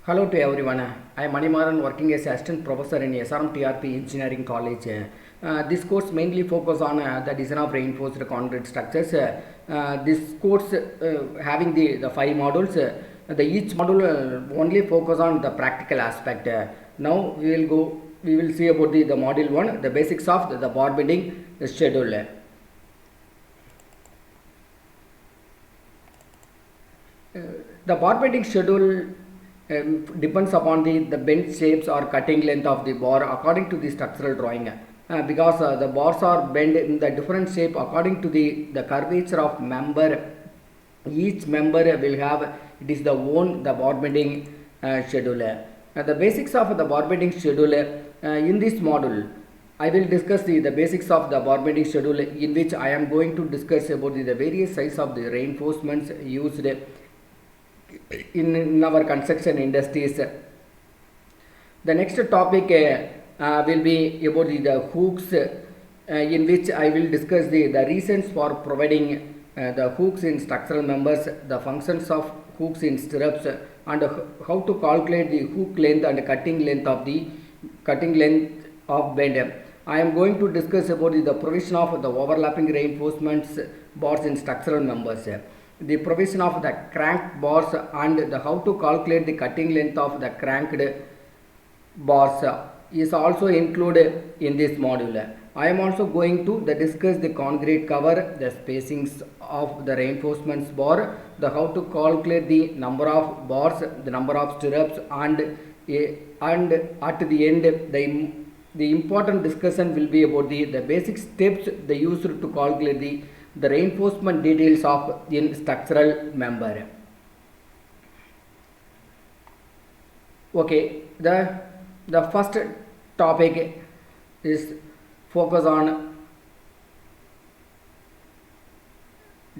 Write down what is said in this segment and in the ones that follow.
Hello to everyone. I am Manimaran working as assistant professor in SRM TRP Engineering College. This course mainly focus on the design of reinforced concrete structures. This course having the five modules. Each module only focus on the practical aspect. Now we will see about the module 1, the basics of the bar bending schedule. The bar bending schedule depends upon the bend shapes or cutting length of the bar according to the structural drawing. Because the bars are bent in the different shape according to the curvature of member. Each member will have it is the own the bar bending schedule. The basics of the bar bending schedule in this module. I will discuss the basics of the bar bending schedule, in which I am going to discuss about the various size of the reinforcements used in our construction industries. The next topic will be about the hooks, in which I will discuss the reasons for providing the hooks in structural members, the functions of hooks in stirrups, and how to calculate the hook length and cutting length of bend. I am going to discuss about the provision of the overlapping reinforcements bars in structural members, the provision of the cranked bars, and the how to calculate the cutting length of the cranked bars is also included in this module. I am also going to discuss the concrete cover, the spacings of the reinforcements bar, the how to calculate the number of bars, the number of stirrups, and at the end the important discussion will be about the basic steps they used to calculate the reinforcement details of in structural member. Okay, the first topic is focus on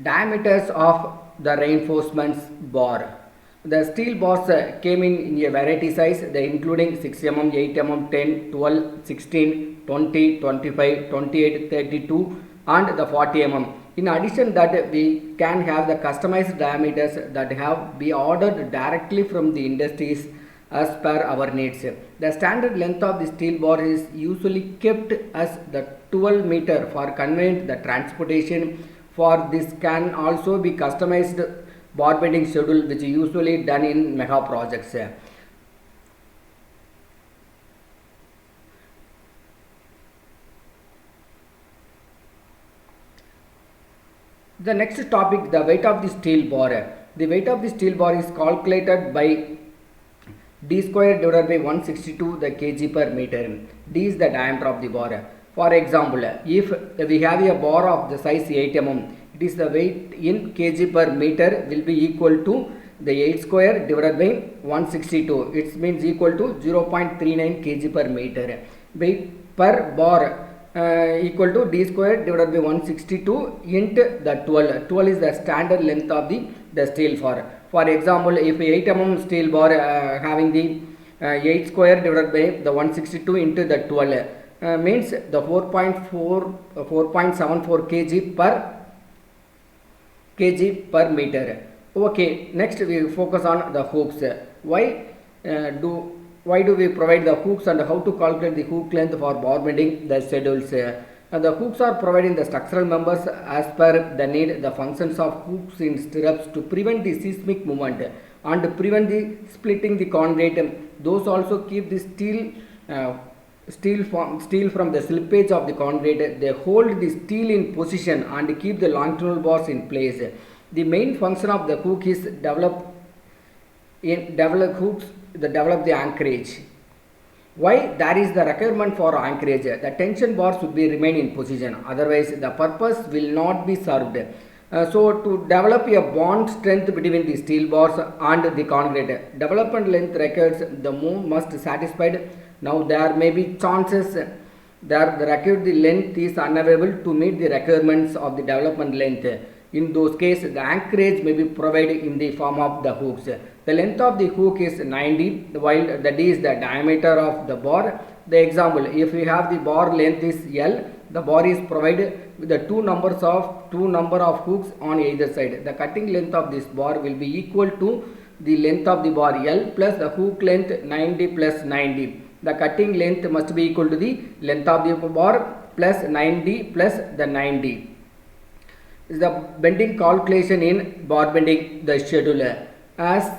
diameters of the reinforcements bar. The steel bars came in a variety size, they including 6 mm, 8 mm, 10, 12, 16, 20, 25, 28, 32 and the 40 mm. In addition that we can have the customized diameters that have be ordered directly from the industries as per our needs. The standard length of the steel bar is usually kept as the 12 meter for convenient the transportation. For this can also be customized bar bending schedule, which is usually done in mega projects. The next topic, the weight of the steel bar. The weight of the steel bar is calculated by d square divided by 162 the kg per meter. D is the diameter of the bar. For example, if we have a bar of the size 8 mm, it is the weight in kg per meter will be equal to the 8 square divided by 162. It means equal to 0.39 kg per meter. Weight per bar equal to d square divided by 162 into the 12. 12 is the standard length of the steel bar. For example, if 8 mm steel bar having the 8 square divided by the 162 into the 12 means the 4.74 kg per meter. Okay, next we focus on the hooks. Why do we provide the hooks and how to calculate the hook length for bar bending the schedules? The hooks are providing the structural members as per the need. The functions of hooks in stirrups to prevent the seismic movement and prevent the splitting the concrete. Those also keep the steel from the slippage of the concrete. They hold the steel in position and keep the longitudinal bars in place. The main function of the hook is develop the anchorage. Why there is the requirement for anchorage? The tension bars should be remain in position, otherwise the purpose will not be served. So to develop a bond strength between the steel bars and the concrete, development length records the move must satisfied. Now there may be chances that the required length is unavailable to meet the requirements of the development length. In those cases, the anchorage may be provided in the form of the hooks. The length of the hook is 90, while that is the diameter of the bar. The example, if we have the bar length is L, the bar is provided with the two number of hooks on either side. The cutting length of this bar will be equal to the length of the bar L plus the hook length 90 plus 90. The cutting length must be equal to the length of the bar plus 90 plus the 90. Is the bending calculation in bar bending the schedule. As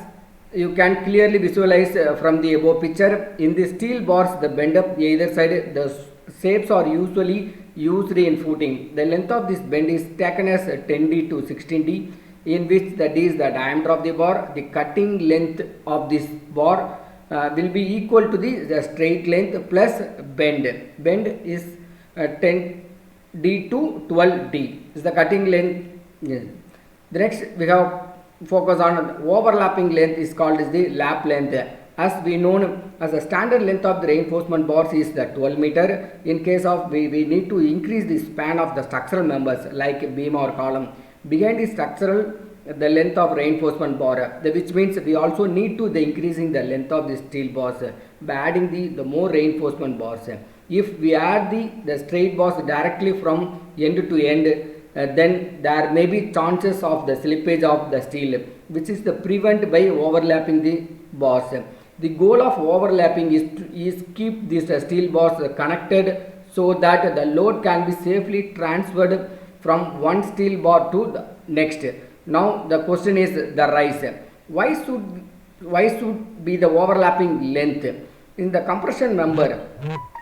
you can clearly visualize from the above picture, in the steel bars the bend up either side, the shapes are usually used in footing. The length of this bend is taken as 10D to 16D, in which that is the diameter of the bar. The cutting length of this bar will be equal to the straight length plus bend. Bend is 10D to 12D is the cutting length. Yes. The next we have focus on overlapping length is called as the lap length. As we know, as the standard length of the reinforcement bars is the 12 meter. In case of we need to increase the span of the structural members like beam or column. Behind the structural the length of reinforcement bar, which means we also need to the increasing the length of the steel bars by adding the more reinforcement bars. If we add the straight bars directly from end to end, then there may be chances of the slippage of the steel, which is the prevent by overlapping the bars. The goal of overlapping is keep these steel bars connected so that the load can be safely transferred from one steel bar to the next. Now the question is the rise. Why should be the overlapping length? In the compression member,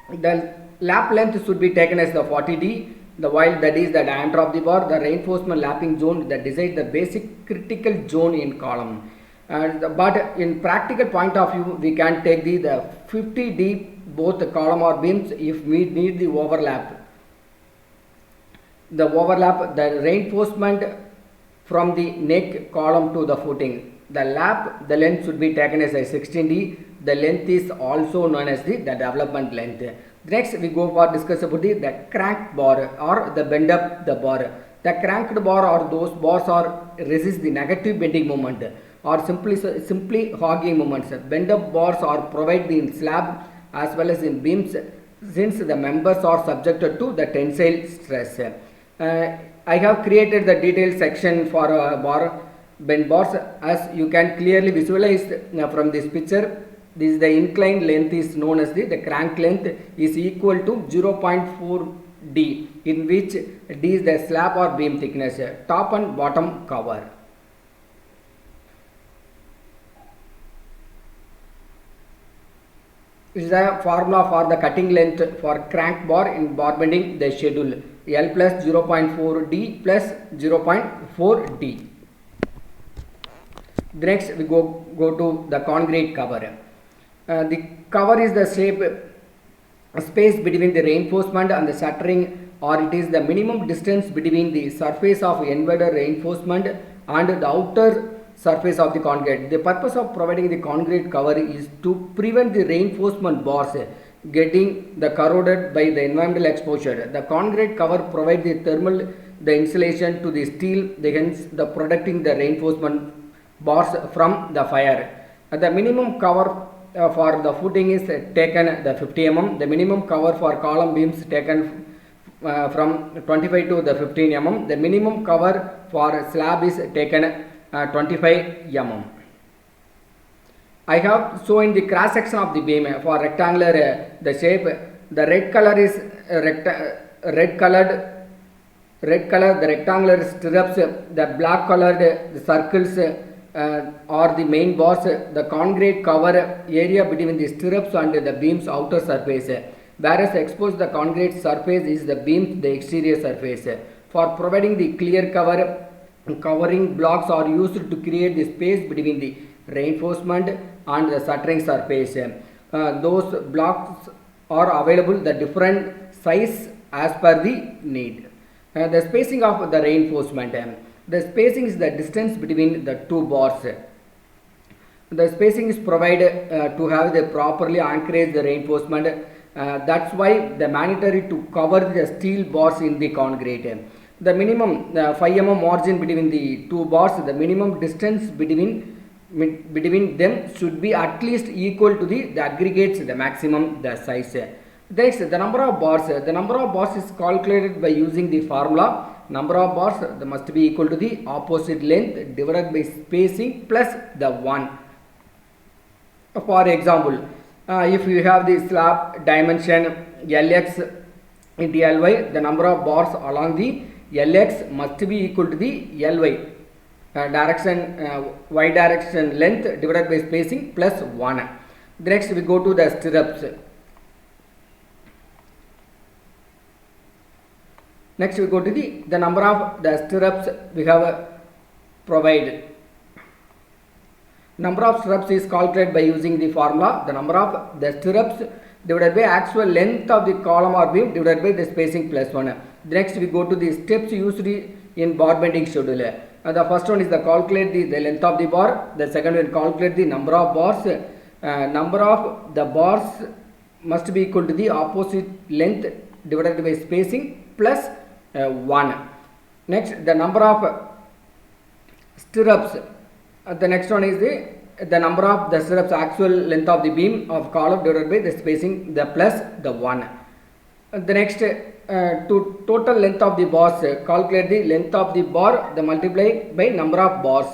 the lap length should be taken as the 40D. The while that is the diameter of the bar, the reinforcement lapping zone that decides the basic critical zone in column. But in practical point of view, we can take the 50D both the column or beams if we need the overlap. The reinforcement from the neck column to the footing. The lap, the length should be taken as a 16D. The length is also known as the development length. Next, we go for discuss about the crank bar or the bend up the bar. The cranked bar or those bars are resist the negative bending moment or simply hogging moments. Bend up bars are provided in slab as well as in beams since the members are subjected to the tensile stress. I have created the detailed section for bar bend bars. As you can clearly visualize from this picture, this is the inclined length is known as the crank length is equal to 0.4 D, in which D is the slab or beam thickness, top and bottom cover. This is the formula for the cutting length for crank bar in bar bending the schedule. L plus 0.4 D plus 0.4 D. Next we go to the concrete cover. The cover is the space between the reinforcement and the shuttering, or it is the minimum distance between the surface of embedded reinforcement and the outer surface of the concrete. The purpose of providing the concrete cover is to prevent the reinforcement bars getting corroded by the environmental exposure. The concrete cover provides the insulation to the steel, hence the protecting the reinforcement bars from the fire. The minimum cover for the footing is taken the 50 mm. The minimum cover for column beams taken from 25 to the 15 mm. The minimum cover for slab is taken 25 mm. I have shown the cross section of the beam for rectangular the shape. The red color is red colored the rectangular stirrups. The black colored the circles or the main bars. The concrete cover area between the stirrups and the beam's outer surface, whereas exposed the concrete surface is the beam's the exterior surface. For providing the clear cover, covering blocks are used to create the space between the reinforcement and the shuttering surface. Those blocks are available the different size as per the need. The spacing of the reinforcement. The spacing is the distance between the two bars. The spacing is provided to have the properly anchorage the reinforcement. That's why the mandatory to cover the steel bars in the concrete. The minimum 5 mm margin between the two bars, the minimum distance between them should be at least equal to the aggregates, the maximum the size. Next, the number of bars. The number of bars is calculated by using the formula number of bars that must be equal to the opposite length divided by spacing plus the 1. For example, if you have the slab dimension Lx into Ly, the number of bars along the Lx must be equal to the Ly direction, y direction length divided by spacing plus 1. Next we go to the stirrups. Next we go to the number of the stirrups we have provided. Number of stirrups is calculated by using the formula the number of the stirrups divided by actual length of the column or beam divided by the spacing plus 1. Next we go to the steps used in bar bending schedule. The first one is the calculate the length of the bar. The second one calculate the number of bars. Number of the bars must be equal to the opposite length divided by spacing plus 1. Next the number of stirrups. The next one is the number of the stirrups actual length of the beam of column divided by the spacing the plus the 1. The next to total length of the bars, calculate the length of the bar, the multiply by number of bars.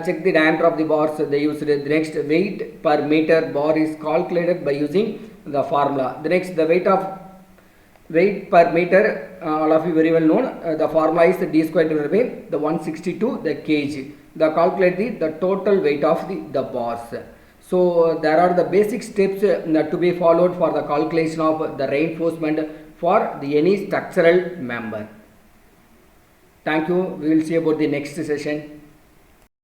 Check the diameter of the bars they used. The next weight per meter bar is calculated by using the formula. The next the weight per meter, all of you very well known, the formula is d square divided by the 162 the kg. The calculate the total weight of the bars. So there are the basic steps to be followed for the calculation of the reinforcement for any structural member. Thank you. We will see about the next session.